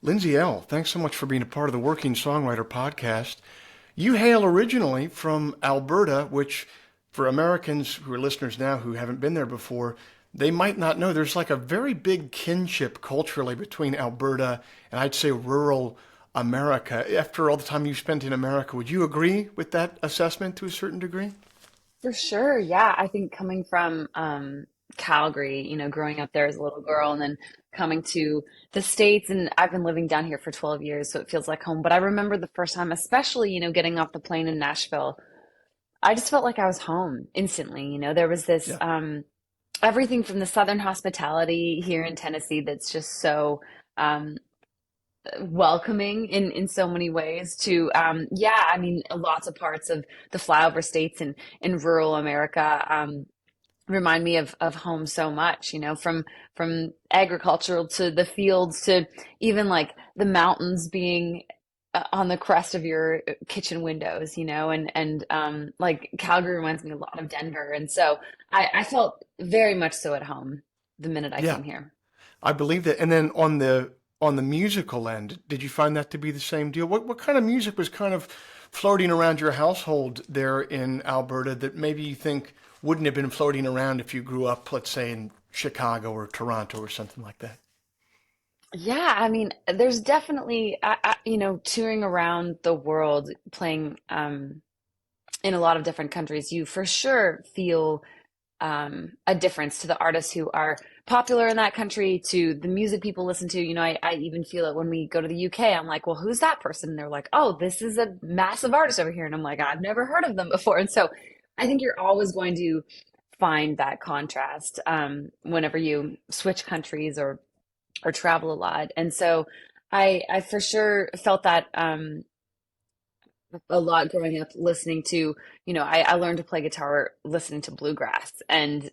Lindsay Ell, thanks so much for being a part of the Working Songwriter Podcast. You hail originally from Alberta, which for Americans who are listeners now who haven't been there before, they might not know there's like a very big kinship culturally between Alberta and I'd say rural America. After all the time you spent in America, would you agree with that assessment to a certain degree? For sure. Yeah. I think coming from Calgary, growing up there as a little girl and then coming to the States, and I've been living down here for 12 years, so it feels like home. But I remember the first time, especially, getting off the plane in Nashville, I just felt like I was home instantly. There was this Yeah. everything from the Southern hospitality here in Tennessee that's just so um, welcoming in so many ways to yeah, I mean lots of parts of the flyover states and in rural America remind me of home so much, from agricultural to the fields to even like the mountains being on the crest of your kitchen windows, and like Calgary reminds me a lot of Denver, and so I felt very much so at home the minute I Yeah, came here. I believe that. And then on the musical end, did you find that to be the same deal? What kind of music was kind of floating around your household there in Alberta that maybe you think wouldn't have been floating around if you grew up, let's say, in Chicago or Toronto or something like that? Yeah, I mean, there's definitely, touring around the world, playing in a lot of different countries, you for sure feel a difference to the artists who are popular in that country, to the music people listen to. I even feel it when we go to the UK. I'm like, well, who's that person? And they're like, oh, this is a massive artist over here. And I'm like, I've never heard of them before. And so I think you're always going to find that contrast whenever you switch countries or travel a lot. And so I for sure felt that a lot growing up listening to, I learned to play guitar listening to bluegrass and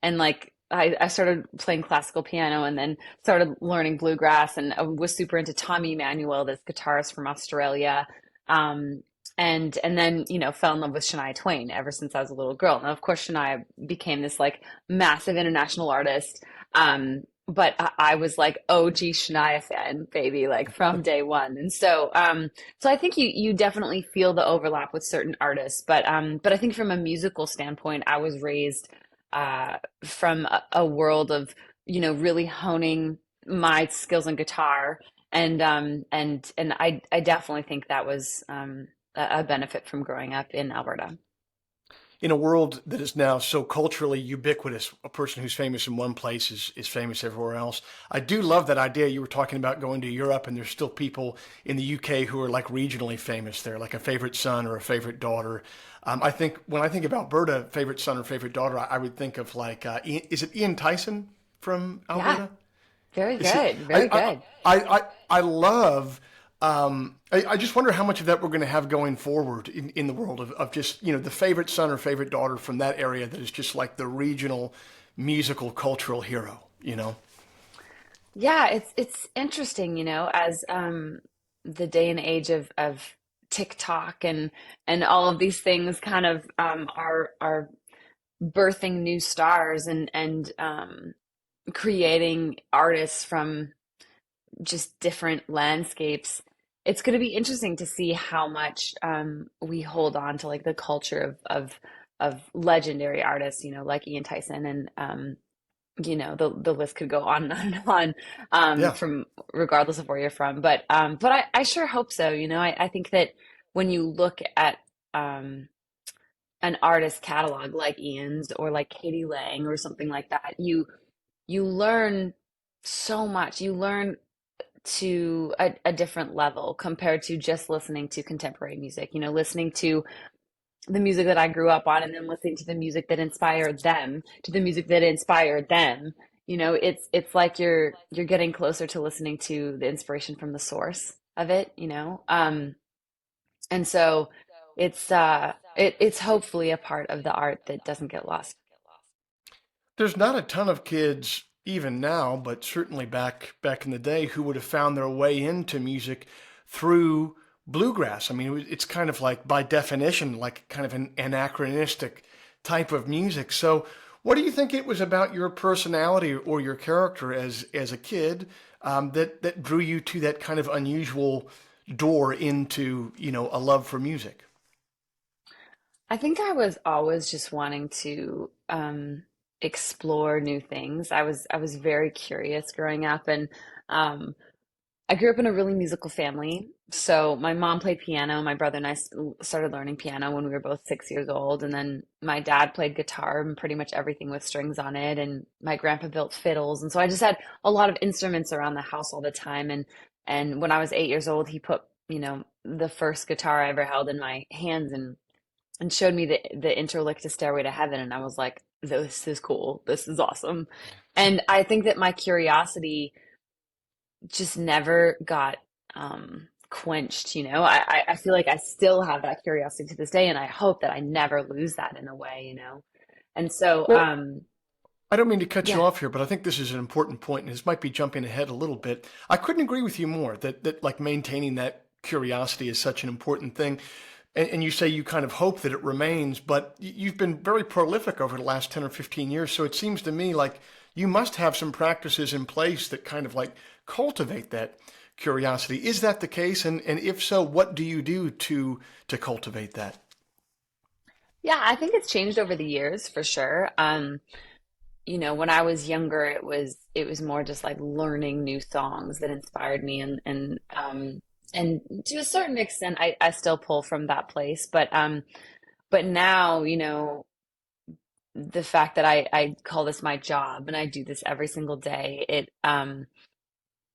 like I started playing classical piano and then started learning bluegrass, and I was super into Tommy Emmanuel, this guitarist from Australia. Um, and then, fell in love with Shania Twain ever since I was a little girl. Now, of course, Shania became this like massive international artist. But I was like OG Shania fan, baby, like from day one. And so I think you definitely feel the overlap with certain artists, but I think from a musical standpoint, I was raised from a world of, really honing my skills on guitar, and I definitely think that was a benefit from growing up in Alberta. In a world that is now so culturally ubiquitous, a person who's famous in one place is famous everywhere else. I do love that idea you were talking about going to Europe, and there's still people in the UK who are like regionally famous there, like a favorite son or a favorite daughter. I think when I think of Alberta, favorite son or favorite daughter, I would think of like, is it Ian Tyson from Yeah, Alberta? very Is it? good, very good. I love. I just wonder how much of that we're going to have going forward in the world of just the favorite son or favorite daughter from that area that is just like the regional musical cultural hero. Yeah, it's interesting, as the day and age of TikTok and all of these things kind of are birthing new stars and creating artists from just different landscapes. It's going to be interesting to see how much we hold on to like the culture of legendary artists, like Ian Tyson, and the list could go on and on Yeah. from regardless of where you're from. But I sure hope so. I think that when you look at um, an artist catalog like Ian's or like Katie Lang or something like that, you learn so much. You learn to a different level compared to just listening to contemporary music, listening to the music that I grew up on and then listening to the music that inspired them, to the music that inspired them. It's like you're getting closer to listening to the inspiration from the source of it. And so it's hopefully a part of the art that doesn't get lost. There's not a ton of kids even now, but certainly back in the day, who would have found their way into music through bluegrass. I mean, it's kind of like by definition, like kind of an anachronistic type of music. So What do you think it was about your personality or your character as a kid that drew you to that kind of unusual door into, a love for music? I think I was always just wanting to explore new things. I was very curious growing up, and um, I grew up in a really musical family. So my mom played piano. My brother and I started learning piano when we were both 6 years old, and then my dad played guitar and pretty much everything with strings on it. And my grandpa built fiddles, and so I just had a lot of instruments around the house all the time. And when I was 8 years old, he put the first guitar I ever held in my hands and showed me the interlick to Stairway to Heaven, and I was like, this is cool. This is awesome. And I think that my curiosity just never got quenched, I feel like I still have that curiosity to this day, and I hope that I never lose that in a way. And so, Well, I don't mean to cut you yeah. off here, but I think this is an important point, and this might be jumping ahead a little bit. I couldn't agree with you more that like maintaining that curiosity is such an important thing. And you say you kind of hope that it remains, but you've been very prolific over the last 10 or 15 years. So it seems to me like you must have some practices in place that kind of like cultivate that curiosity. Is that the case? And if so, what do you do to cultivate that? Yeah, I think it's changed over the years for sure. When I was younger, it was more just like learning new songs that inspired me, and to a certain extent, I still pull from that place. But now, the fact that I call this my job and I do this every single day,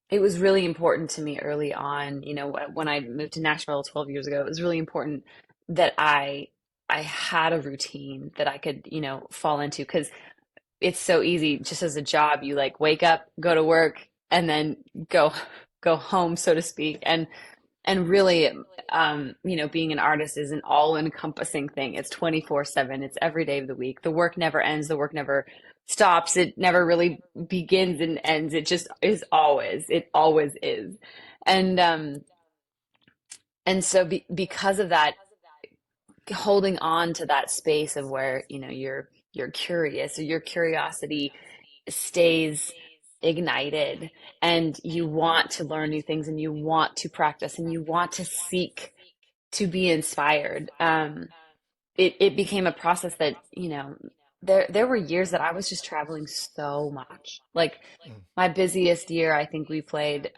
it was really important to me early on. When I moved to Nashville 12 years ago, it was really important that I had a routine that I could, fall into, because it's so easy just as a job. You like wake up, go to work, and then go home, so to speak. And really, being an artist is an all-encompassing thing. It's 24/7. It's every day of the week. The work never ends. The work never stops. It never really begins and ends. It just is always. It always is. And so because of that, holding on to that space of where, you're curious, or your curiosity stays ignited, and you want to learn new things, and you want to practice, and you want to seek to be inspired. It became a process that, there were years that I was just traveling so much. Like Mm. my busiest year, I think we played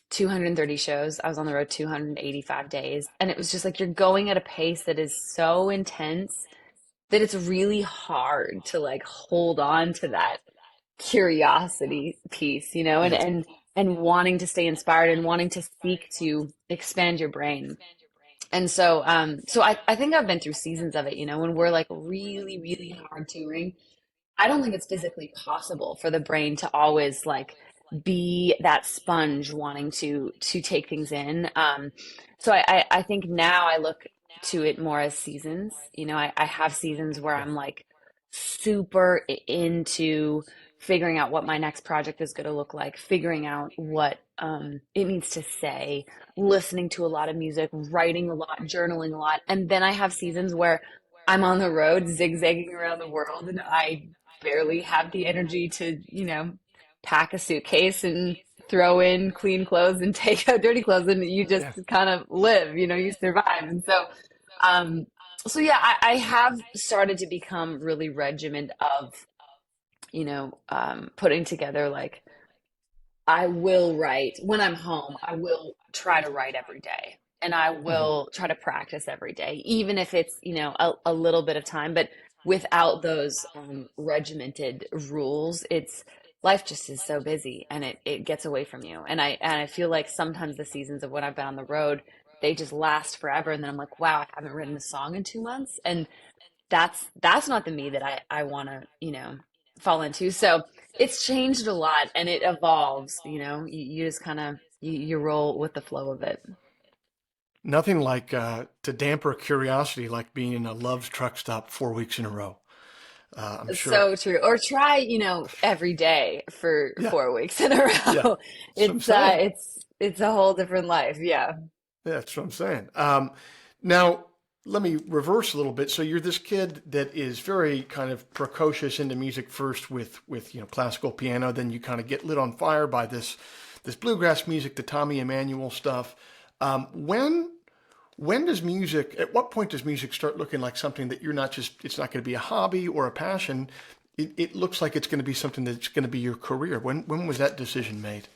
230 shows. I was on the road 285 days. And it was just like you're going at a pace that is so intense that it's really hard to like hold on to that curiosity piece, and Yeah. and wanting to stay inspired and wanting to seek to expand your brain. And so I think I've been through seasons of it, when we're like really, really hard touring. I don't think it's physically possible for the brain to always like be that sponge wanting to take things in. So I think now I look to it more as seasons. I have seasons where Yeah. I'm like super into figuring out what my next project is going to look like, figuring out what it needs to say, listening to a lot of music, writing a lot, journaling a lot. And then I have seasons where I'm on the road zigzagging around the world, and I barely have the energy to, pack a suitcase and throw in clean clothes and take out dirty clothes, and you just Yeah. kind of live, you survive. And um, so yeah, I have started to become really regimented of, putting together like I will write when I'm home. I will try to write every day, and I Mhm. will try to practice every day, even if it's, a little bit of time. But without those regimented rules, it's life just is so busy, and it gets away from you. And I feel like sometimes the seasons of when I've been on the road, they just last forever. And then I'm like, wow, I haven't written a song in 2 months. And that's not the me that I want to, fall into. So it's changed a lot, and it evolves, you just kind of you roll with the flow of it. Nothing like to damper curiosity like being in a Love's truck stop 4 weeks in a row. I'm sure. So true. Or try, every day for Yeah. 4 weeks in a Yeah. row. That's what I'm saying. It's a whole different life. Yeah. Yeah, that's what I'm saying. Now, let me reverse a little bit. So you're this kid that is very kind of precocious into music first with classical piano. Then you kind of get lit on fire by this bluegrass music, the Tommy Emmanuel stuff. When does music? At what point does music start looking like something that you're not just? It's not going to be a hobby or a passion. It looks like it's going to be something that's going to be your career. When was that decision made?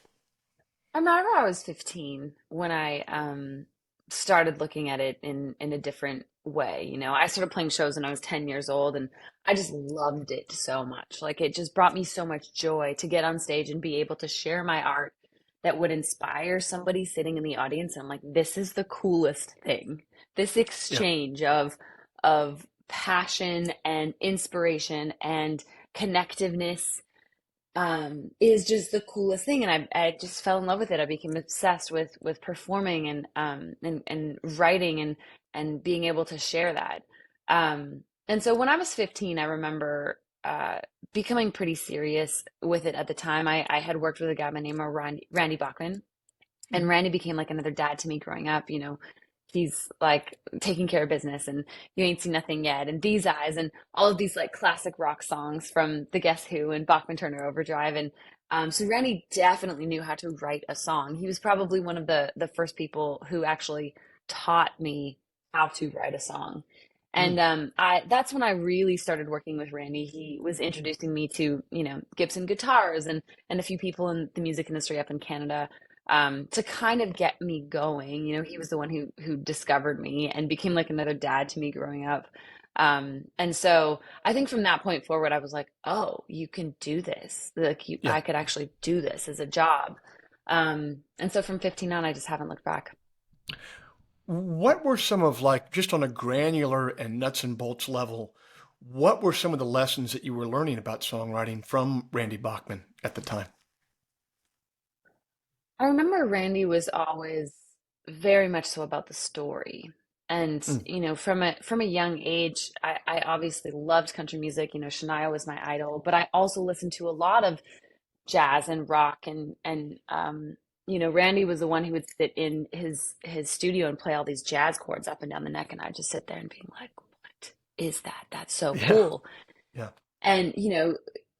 I remember I was 15 when I started looking at it in a different way. I started playing shows when I was 10 years old, and I just loved it so much. Like, it just brought me so much joy to get on stage and be able to share my art that would inspire somebody sitting in the audience. And I'm like, this is the coolest thing. This Yeah, exchange of passion and inspiration and connectiveness is just the coolest thing. And I just fell in love with it. I became obsessed with performing and writing and being able to share that. And so when I was 15, I remember becoming pretty serious with it at the time. I had worked with a guy by the name of Randy Bachman, and Randy became like another dad to me growing up. He's like taking care of business, and You Ain't Seen Nothing Yet, and These Eyes, and all of these like classic rock songs from the Guess Who and Bachman Turner Overdrive. And so Randy definitely knew how to write a song. He was probably one of the first people who actually taught me how to write a song. mm, And that's when I really started working with Randy. He was introducing me to, Gibson guitars and a few people in the music industry up in Canada, to kind of get me going. He was the one who discovered me and became like another dad to me growing up. And so I think from that point forward, I was like, oh, you can do this. Like, yeah. I could actually do this as a job. And so from 15 on, I just haven't looked back. What were some of, like, just on a granular and nuts and bolts level, what were some of the lessons that you were learning about songwriting from Randy Bachman at the time? I remember Randy was always very much so about the story. And, Mm, from a young age, I obviously loved country music. Shania was my idol, but I also listened to a lot of jazz and rock, and Randy was the one who would sit in his studio and play all these jazz chords up and down the neck, and I'd just sit there and be like, what is that? That's so yeah, cool. yeah, And,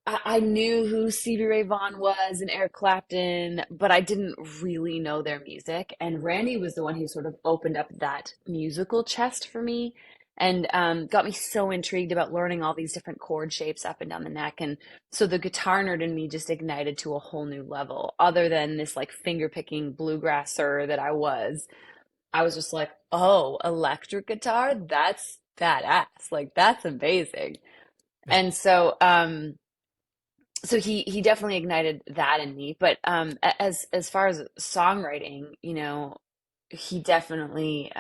I knew who Stevie Ray Vaughan was and Eric Clapton, but I didn't really know their music. And Randy was the one who sort of opened up that musical chest for me and got me so intrigued about learning all these different chord shapes up and down the neck. And so the guitar nerd in me just ignited to a whole new level. Other than this like finger picking bluegrasser that I was just like, oh, electric guitar? That's badass. Like, that's amazing. yeah, And so he definitely ignited that in me. But as far as songwriting, he definitely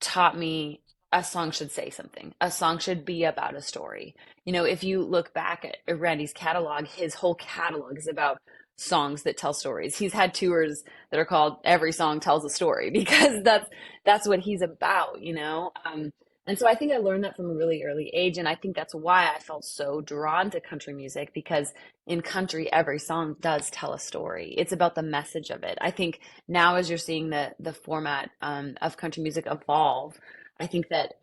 taught me a song should say something. A song should be about a story. If you look back at Randy's catalog, his whole catalog is about songs that tell stories. He's had tours that are called Every Song Tells a Story because that's what he's about. And so I think I learned that from a really early age, and I think that's why I felt so drawn to country music, because in country, every song does tell a story. It's about the message of it. I think now, as you're seeing the format of country music evolve, I think that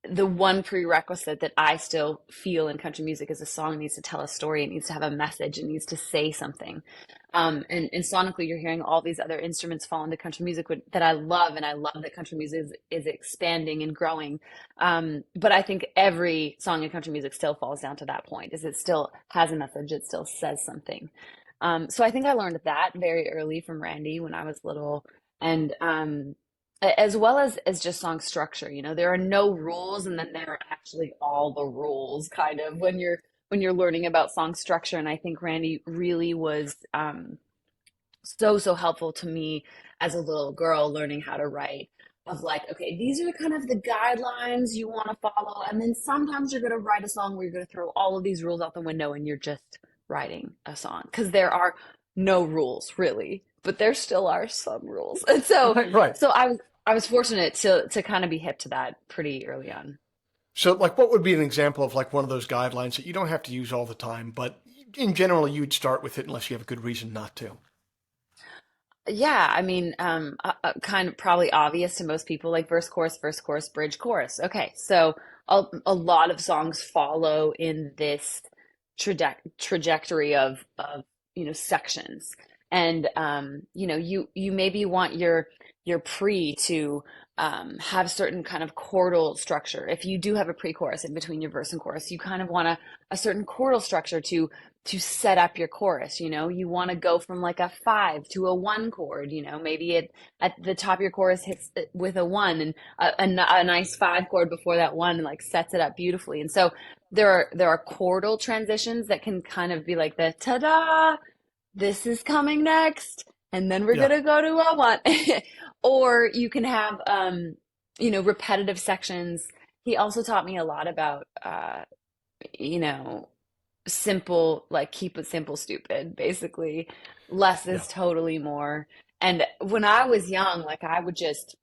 the one prerequisite that I still feel in country music is a song needs to tell a story. It needs to have a message. It needs to say something. And sonically, you're hearing all these other instruments fall into country music that I love, and I love that country music is expanding and growing. But I think every song in country music still falls down to that point: is it still has a message, it still says something. So I think I learned that very early from Randy when I was little, and as well as just song structure. There are no rules, and then there are actually all the rules, kind of, when you're learning about song structure. And I think Randy really was so helpful to me as a little girl learning how to write. Of like, okay, these are kind of the guidelines you want to follow, and then sometimes you're going to write a song where you're going to throw all of these rules out the window, and you're just writing a song, because there are no rules really, but there still are some rules. And so right, right. so I was fortunate to kind of be hip to that pretty early on. So, like, what would be an example of like one of those guidelines that you don't have to use all the time, but in general, you'd start with it unless you have a good reason not to? Yeah, I mean, kind of probably obvious to most people, like verse, chorus, bridge, chorus. Okay, so a lot of songs follow in this trajectory of sections, and you maybe want your pre to have certain kind of chordal structure. If you do have a pre-chorus in between your verse and chorus, you kind of want a certain chordal structure to set up your chorus. You want to go from like a 5 to a 1 chord. Maybe at the top of your chorus hits with a 1, and a nice 5 chord before that 1, and like sets it up beautifully. And so there are chordal transitions that can kind of be like the ta-da, this is coming next, and then we're Yeah. gonna go to a 1. Or you can have repetitive sections. He also taught me a lot about you know simple, like keep it simple, stupid, basically. Less Yeah. is totally more. And when I was young, like I would just,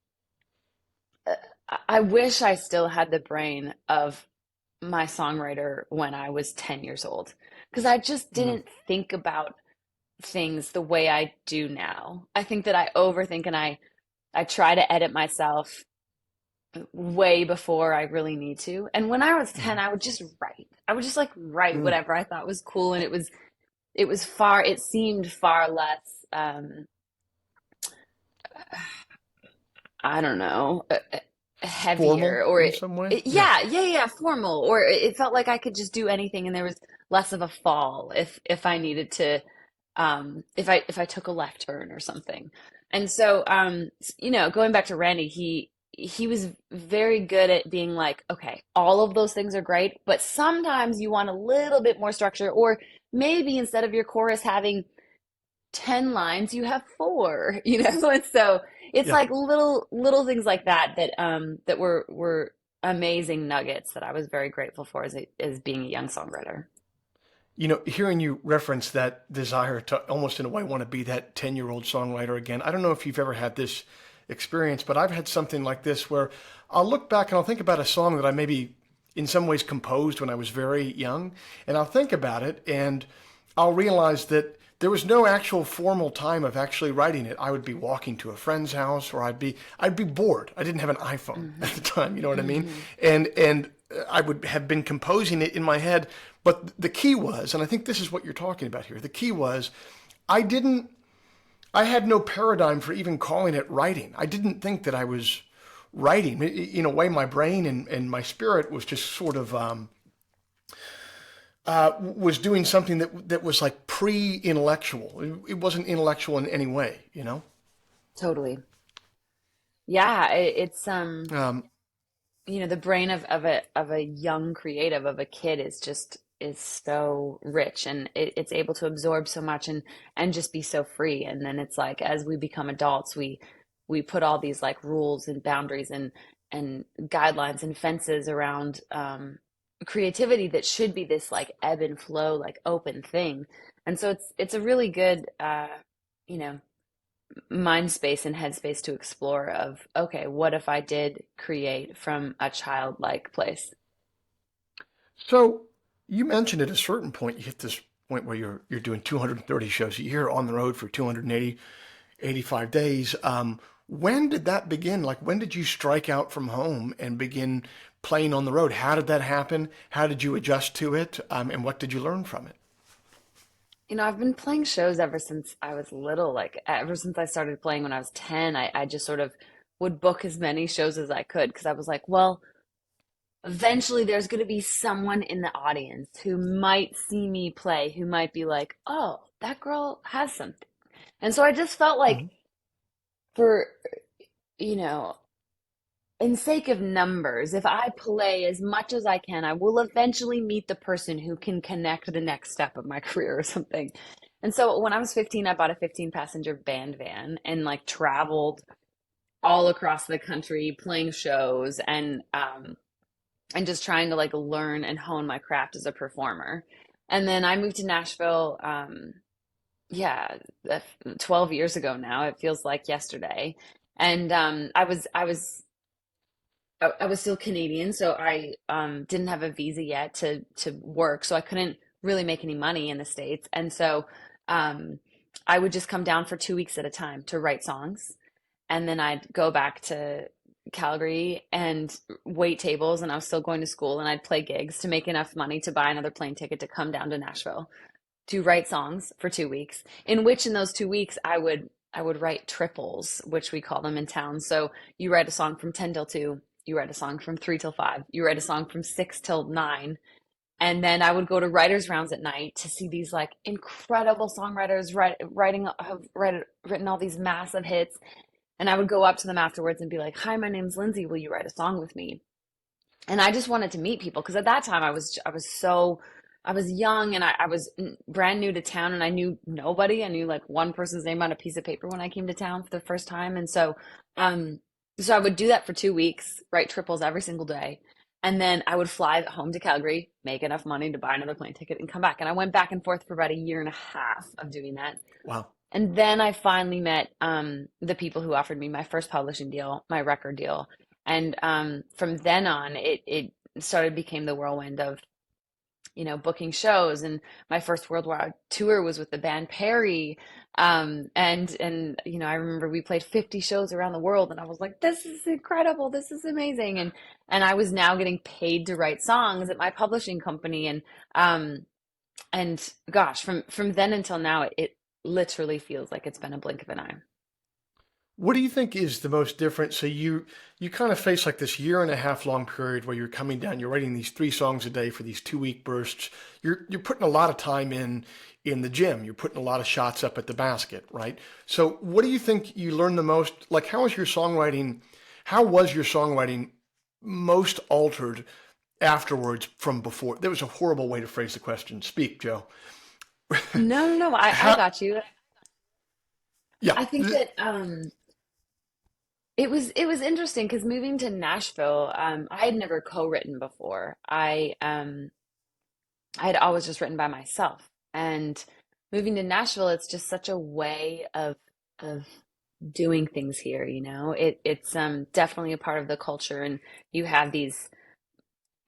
I wish I still had the brain of my songwriter when I was 10 years old, because I just Mm. didn't think about things the way I do now. I think that I overthink, and I try to edit myself way before I really need to. And when I was 10, Mm. I would just write. I would just like write Mm. whatever I thought was cool, and it seemed far less I don't know, heavier, Formal or in some way. Yeah. yeah, formal, or it felt like I could just do anything, and there was less of a fall if I needed to, if I took a left turn or something. And so, going back to Randy, he was very good at being like, okay, all of those things are great, but sometimes you want a little bit more structure, or maybe instead of your chorus having 10 lines, you have four, and so it's Yeah. like little things like that were amazing nuggets that I was very grateful for as being a young songwriter. Hearing you reference that desire to almost in a way want to be that 10-year-old songwriter again, I don't know if you've ever had this experience, but I've had something like this where I'll look back and I'll think about a song that I maybe in some ways composed when I was very young, and I'll think about it and I'll realize that there was no actual formal time of actually writing it. I would be walking to a friend's house, or I'd be bored. I didn't have an iPhone at Hmm. the time, you know what I mean? Hmm. And I would have been composing it in my head. But the key was, and I think this is what you're talking about here. The key was, I didn't. I had no paradigm for even calling it writing. I didn't think that I was writing. In a way, my brain and my spirit was just sort of was doing something that was like pre-intellectual. It wasn't intellectual in any way, you know. Totally. Yeah, it's Um, the brain of a young creative, of a kid, is so rich, and it's able to absorb so much, and just be so free. And then it's like, as we become adults, we put all these like rules and boundaries and guidelines and fences around creativity that should be this like ebb and flow, like open thing. And so it's a really good you know mind space and headspace to explore of, okay, what if I did create from a childlike place? so you mentioned at a certain point you hit this point where you're doing 230 shows a year on the road for 280 85 days. When did that begin? Like, when did you strike out from home and begin playing on the road? How did that happen? How did you adjust to it? And what did you learn from it? I've been playing shows ever since I was little, like ever since I started playing when I was 10. I just sort of would book as many shows as I could, because I was like, well, eventually there's going to be someone in the audience who might see me play, who might be like, oh, that girl has something. And so I just felt like, Mhm. for, you know, in sake of numbers, if I play as much as I can, I will eventually meet the person who can connect the next step of my career or something. And so when I was 15, I bought a 15 passenger band van and like traveled all across the country playing shows, and just trying to like learn and hone my craft as a performer. And then I moved to Nashville, yeah, 12 years ago now. It feels like yesterday. And I was still Canadian, so I didn't have a visa yet to work, so I couldn't really make any money in the States. And so, um, I would just come down for 2 weeks at a time to write songs. And then I'd go back to Calgary and wait tables, and I was still going to school, and I'd play gigs to make enough money to buy another plane ticket to come down to Nashville to write songs for 2 weeks, in those 2 weeks I would write triples, which we call them in town. So you write a song from 10 till 2, you write a song from 3 till 5, you write a song from 6 till 9. And then I would go to writers' rounds at night to see these like incredible songwriters written all these massive hits. And I would go up to them afterwards and be like, "Hi, my name's Lindsay. Will you write a song with me?" And I just wanted to meet people because at that time I was young, and I was brand new to town, and I knew nobody. I knew like one person's name on a piece of paper when I came to town for the first time. And um, so I would do that for 2 weeks, write triples every single day. And then I would fly home to Calgary, make enough money to buy another plane ticket and come back. And I went back and forth for about a year and a half of doing that. Wow. And then I finally met the people who offered me my first publishing deal, my record deal. And from then on, it started became the whirlwind of, booking shows. And my first worldwide tour was with the band Perry. I remember we played 50 shows around the world, and I was like, this is incredible. This is amazing. And I was now getting paid to write songs at my publishing company. And gosh, from then until now, it literally feels like it's been a blink of an eye. What do you think is the most different? So you kind of face like this year and a half long period where you're coming down, you're writing these 3 songs a day for these 2 week bursts. You're putting a lot of time in the gym. You're putting a lot of shots up at the basket, right? So what do you think you learned the most? Like how was your songwriting most altered afterwards from before? There was a horrible way to phrase the question. Speak, Joe. No, no, no, I How, got you. yeah. I think that it was interesting because moving to Nashville, I had never co-written before. I had always just written by myself. And moving to Nashville, it's just such a way of doing things here, you know. It's definitely a part of the culture, and you have these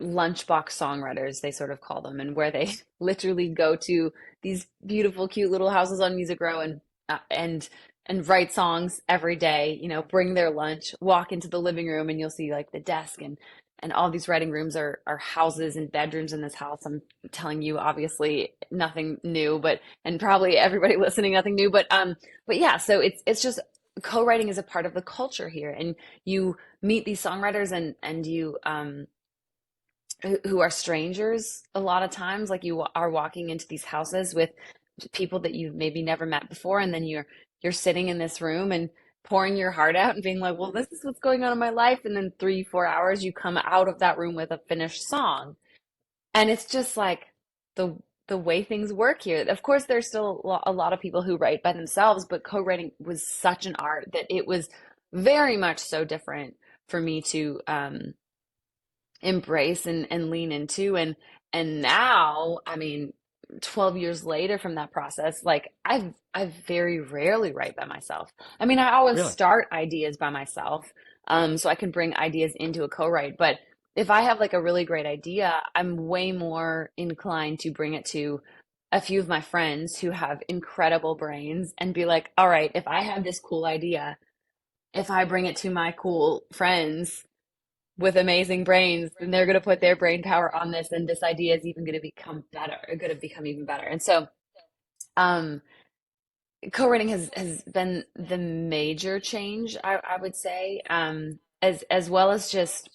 lunchbox songwriters, they sort of call them, and where they literally go to these beautiful, cute little houses on Music Row and write songs every day. Bring their lunch, walk into the living room, and you'll see like the desk and all these writing rooms are houses and bedrooms in this house. I'm telling you, obviously nothing new, and probably everybody listening, nothing new, but yeah. So it's just co-writing is a part of the culture here, and you meet these songwriters and you who are strangers a lot of times. Like you are walking into these houses with people that you've maybe never met before, and then you're sitting in this room and pouring your heart out and being like, well, this is what's going on in my life. And then 3-4 hours, you come out of that room with a finished song. And it's just like the the way things work here. Of course, there's still a lot of people who write by themselves, but co-writing was such an art that it was very much so different for me to embrace and lean into. And now, I mean, 12 years later from that process, like I very rarely write by myself. I mean, I always Really? start ideas by myself, so I can bring ideas into a co-write. But if I have like a really great idea, I'm way more inclined to bring it to a few of my friends who have incredible brains and be like, all right, if I have this cool idea, if I bring it to my cool friends with amazing brains, then they're going to put their brain power on this, and this idea is even going to become better, going to become even better. And so, um, co-writing has been the major change, I would say, as well as just,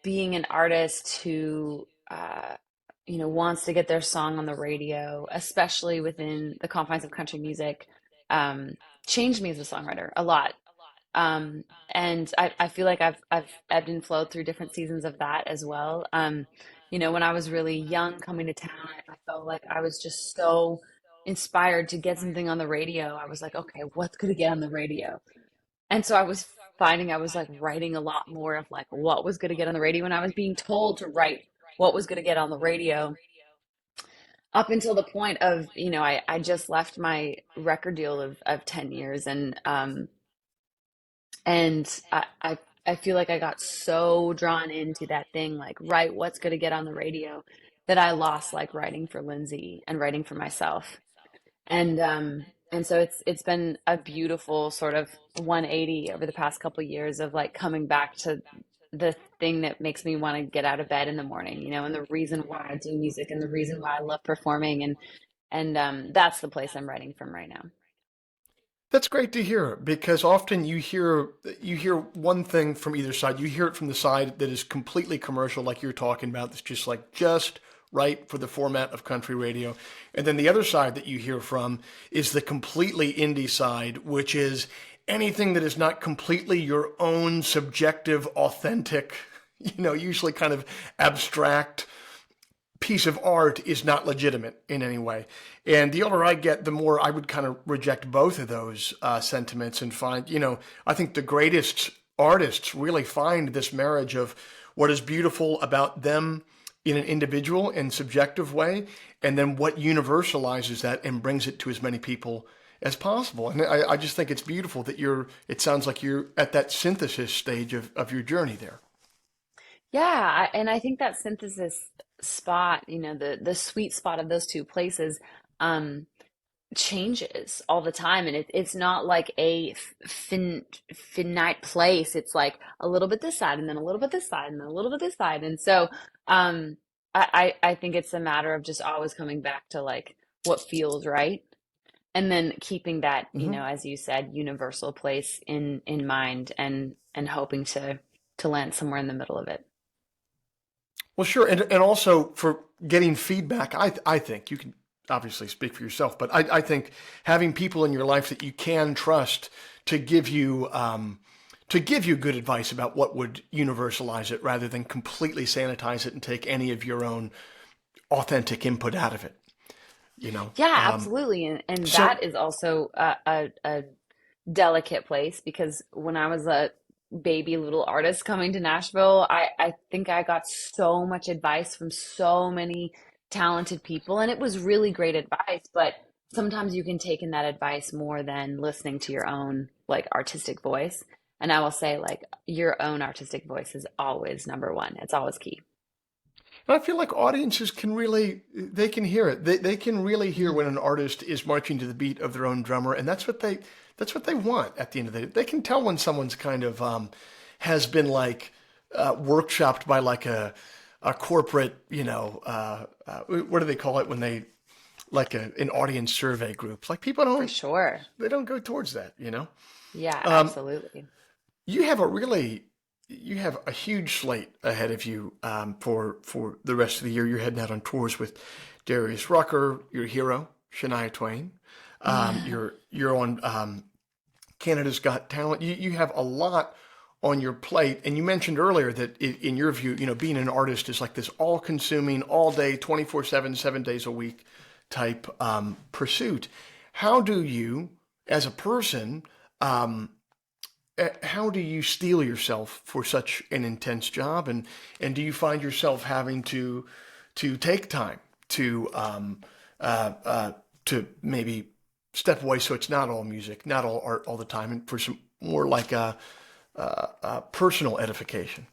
being an artist who, wants to get their song on the radio, especially within the confines of country music, um, changed me as a songwriter a lot. And I feel like I've ebbed and flowed through different seasons of that as well. When I was really young coming to town, I felt like I was just so inspired to get something on the radio. I was like, okay, what's going to get on the radio? And so I was finding I was like writing a lot more of like what was going to get on the radio, and I was being told to write what was going to get on the radio up until the point of, I just left my record deal of 10 years, and I feel like I got so drawn into that thing, like, write what's going to get on the radio, that I lost like writing for Lindsay and writing for myself. And so it's been a beautiful sort of 180 over the past couple of years of like coming back to the thing that makes me want to get out of bed in the morning, and the reason why I do music and the reason why I love performing, and that's the place I'm writing from right now. That's great to hear because often you hear one thing from either side. You hear it from the side that is completely commercial, like you're talking about. That's just right for the format of country radio, and then the other side that you hear from is the completely indie side, which is anything that is not completely your own subjective, authentic, usually kind of abstract piece of art is not legitimate in any way. And the older I get, the more I would kind of reject both of those sentiments and find, I think the greatest artists really find this marriage of what is beautiful about them in an individual and subjective way, and then what universalizes that and brings it to as many people as possible. And I just think it's beautiful that it sounds like you're at that synthesis stage of your journey there. Yeah, and I think that synthesis spot, the sweet spot of those two places, um, changes all the time, and it's not like a finite place. It's like a little bit this side, and then a little bit this side, and then a little bit this side, and so I think it's a matter of just always coming back to like what feels right, and then keeping that, Hmm. as you said, universal place in mind, and hoping to land somewhere in the middle of it. Well, sure, and also for getting feedback, I think you can obviously speak for yourself, but I think having people in your life that you can trust to give you good advice about what would universalize it, rather than completely sanitize it and take any of your own authentic input out of it. You know, Yeah, um, absolutely. And so that is also a delicate place because when I was a baby little artist coming to Nashville, I think I got so much advice from so many talented people, and it was really great advice, but sometimes you can take in that advice more than listening to your own like artistic voice. And I will say like your own artistic voice is always number one. It's always key. I feel like audiences they can hear it. They can really hear when an artist is marching to the beat of their own drummer, and that's what they want at the end of the day. They can tell when someone's kind of has been like workshopped by like a corporate, what do they call it when they like an audience survey group? Like people For don't sure. they don't go towards that. Yeah, Um, absolutely. you have a really you have a huge slate ahead of you for the rest of the year. You're heading out on tours with Darius Rucker, your hero, Shania Twain. You're on Canada's Got Talent. You have a lot on your plate, and you mentioned earlier that in your view, being an artist is like this all-consuming, all-day, 24/7, 7 days a week type pursuit. How do you, as a person, um, how do you steel yourself for such an intense job, and do you find yourself having to take time to to maybe step away so it's not all music, not all art all the time, and for some more like a personal edification?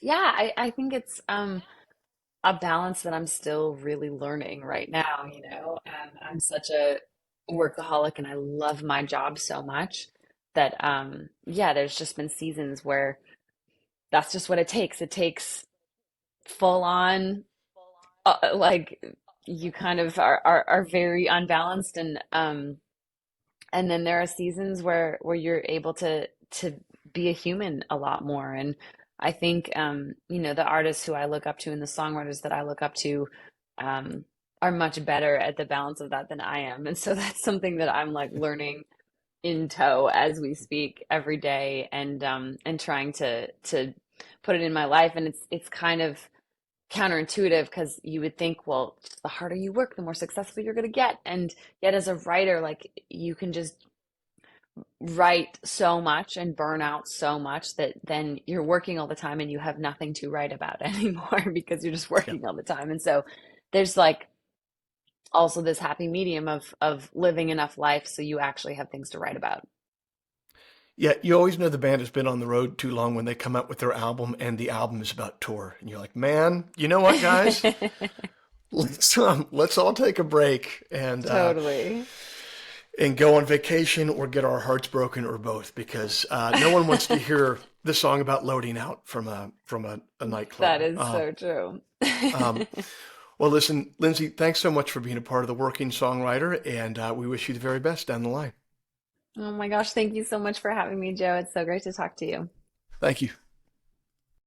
Yeah, I think it's a balance that I'm still really learning right now, I'm such a workaholic and I love my job so much that yeah, there's just been seasons where that's just what it takes. It takes full on like you kind of are very unbalanced, and then there are seasons where you're able to be a human a lot more. And I think the artists who I look up to and the songwriters that I look up to um are much better at the balance of that than I am. And so that's something that I'm like learning in tow as we speak every day, and trying to put it in my life. And it's kind of counterintuitive because you would think, well, the harder you work, the more successful you're going to get. And yet, as a writer, like you can just write so much and burn out so much that then you're working all the time and you have nothing to write about anymore because you're just Yeah. working all the time. And so there's like also this happy medium of living enough life so you actually have things to write about. Yeah, you always know the band has been on the road too long when they come out with their album and the album is about tour. And you're like, man, you know what, guys? let's all take a break Totally. and go on vacation or get our hearts broken or both because no one wants to hear the song about loading out from a nightclub. That is so true. Um, well, listen, Lindsay, thanks so much for being a part of the Working Songwriter, and we wish you the very best down the line. Oh my gosh, thank you so much for having me, Joe. It's so great to talk to you. Thank you.